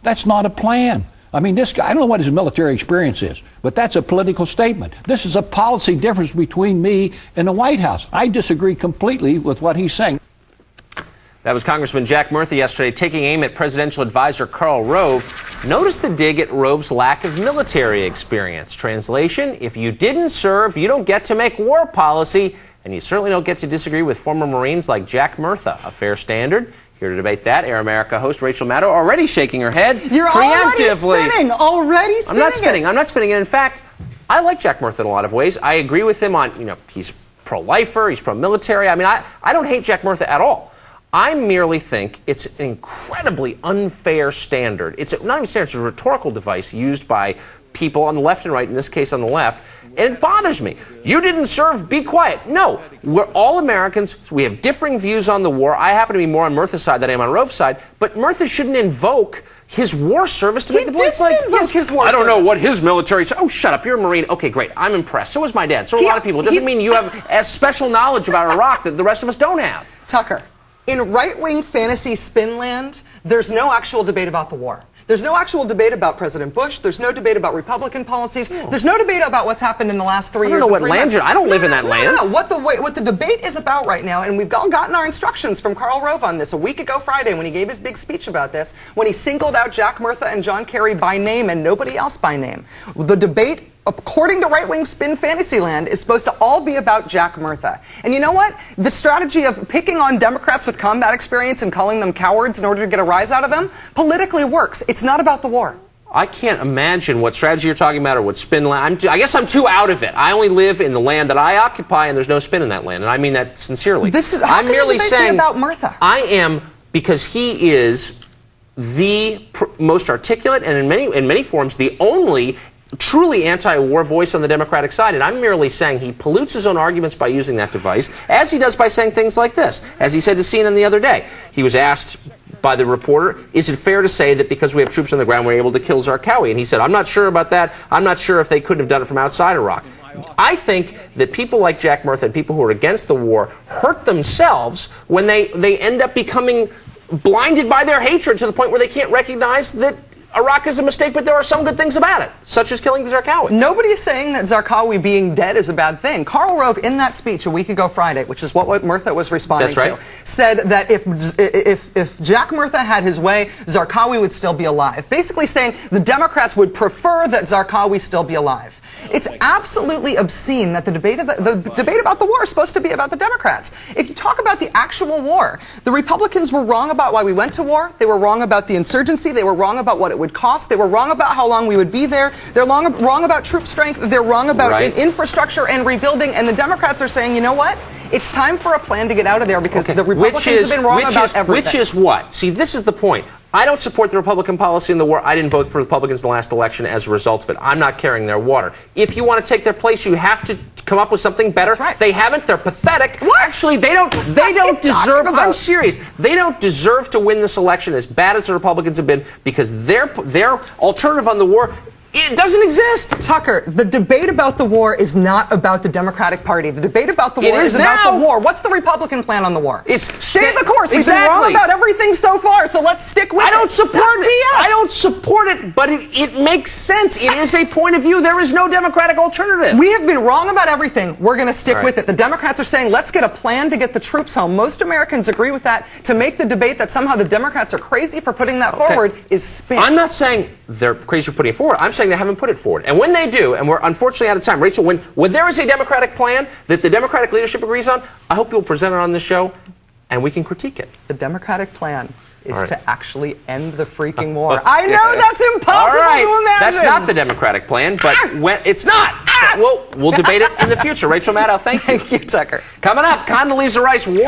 That's not a plan. I mean, this guy, I don't know what his military experience is, but that's a political statement. This is a policy difference between me and the White House. I disagree completely with what he's saying. That was Congressman Jack Murtha yesterday taking aim at presidential advisor Karl Rove. Notice the dig at Rove's lack of military experience. Translation, if you didn't serve, you don't get to make war policy, and you certainly don't get to disagree with former Marines like Jack Murtha. A fair standard? Here to debate that, Air America host Rachel Maddow already shaking her head You're preemptively. Already spinning. I'm not spinning it. In fact, I like Jack Murtha in a lot of ways. I agree with him on, he's pro-lifer, he's pro-military. I mean, I don't hate Jack Murtha at all. I merely think it's an incredibly unfair standard. It's not even a standard, it's a rhetorical device used by people on the left and right, in this case on the left, and it bothers me. You didn't serve, be quiet. No, we're all Americans. So we have differing views on the war. I happen to be more on Murtha's side than I am on Rove's side, but Murtha shouldn't invoke his war service to make the point. I don't know what his military said. Oh, shut up. You're a Marine. Okay, great. I'm impressed. So was my dad. So are a lot of people. It doesn't mean you have as special knowledge about Iraq that the rest of us don't have. Tucker, in right-wing fantasy spin land, there's no actual debate about the war. There's no actual debate about President Bush. There's no debate about Republican policies. There's no debate about what's happened in the last 3 years. I don't know what land you're. I don't live in that land. No. What the debate is about right now, and we've all gotten our instructions from Karl Rove on this a week ago Friday when he gave his big speech about this, when he singled out Jack Murtha and John Kerry by name and nobody else by name. The debate, according to right-wing spin Fantasyland, is supposed to all be about Jack Murtha. And you know what? The strategy of picking on Democrats with combat experience and calling them cowards in order to get a rise out of them politically works. It's not about the war. I can't imagine what strategy you're talking about or what spin land. I guess I'm too out of it. I only live in the land that I occupy, and there's no spin in that land. And I mean that sincerely. I'm merely saying about Murtha. I am, because he is the most articulate and in many forms the only truly anti-war voice on the Democratic side, and I'm merely saying he pollutes his own arguments by using that device, as he does by saying things like this, as he said to CNN the other day. He was asked by the reporter, is it fair to say that because we have troops on the ground we're able to kill Zarqawi? And he said, I'm not sure about that. I'm not sure if they couldn't have done it from outside Iraq. I think that people like Jack Murtha and people who are against the war hurt themselves when they end up becoming blinded by their hatred to the point where they can't recognize that Iraq is a mistake, but there are some good things about it, such as killing Zarqawi. Nobody is saying that Zarqawi being dead is a bad thing. Karl Rove, in that speech a week ago Friday, which is what Murtha was responding to, said that if Jack Murtha had his way, Zarqawi would still be alive. Basically saying the Democrats would prefer that Zarqawi still be alive. It's absolutely obscene that the debate about the war is supposed to be about the Democrats. If you talk about the actual war, the Republicans were wrong about why we went to war. They were wrong about the insurgency. They were wrong about what it would cost. They were wrong about how long we would be there. They're wrong about troop strength. They're wrong about infrastructure and rebuilding. And the Democrats are saying, you know what? It's time for a plan to get out of there because the Republicans have been wrong about everything. Which is what? See, this is the point. I don't support the Republican policy in the war. I didn't vote for Republicans in the last election as a result of it. I'm not carrying their water. If you want to take their place, you have to come up with something better. That's right. They haven't. They're pathetic. What? Actually, they don't deserve. I'm serious. They don't deserve to win this election as bad as the Republicans have been because their alternative on the war, it doesn't exist. Tucker, the debate about the war is not about the Democratic Party. The debate about the war is about the war. What's the Republican plan on the war? It's stay the course. We've been wrong about everything so far, so let's stick with it. I don't support it, but it makes sense. It is a point of view. There is no Democratic alternative. We have been wrong about everything. We're going to stick with it. The Democrats are saying, let's get a plan to get the troops home. Most Americans agree with that. To make the debate that somehow the Democrats are crazy for putting that forward is spin. I'm not saying they're crazy for putting it forward. I'm saying they haven't put it forward. And when they do, and we're unfortunately out of time, Rachel, when there is a Democratic plan that the Democratic leadership agrees on, I hope you'll present it on this show and we can critique it. The Democratic plan is to actually end the freaking war. I know that's impossible to imagine. That's not the Democratic plan, but when it's not. We'll debate it in the future. Rachel Maddow, thank you. Thank you, Tucker. Coming up, Condoleezza Rice warns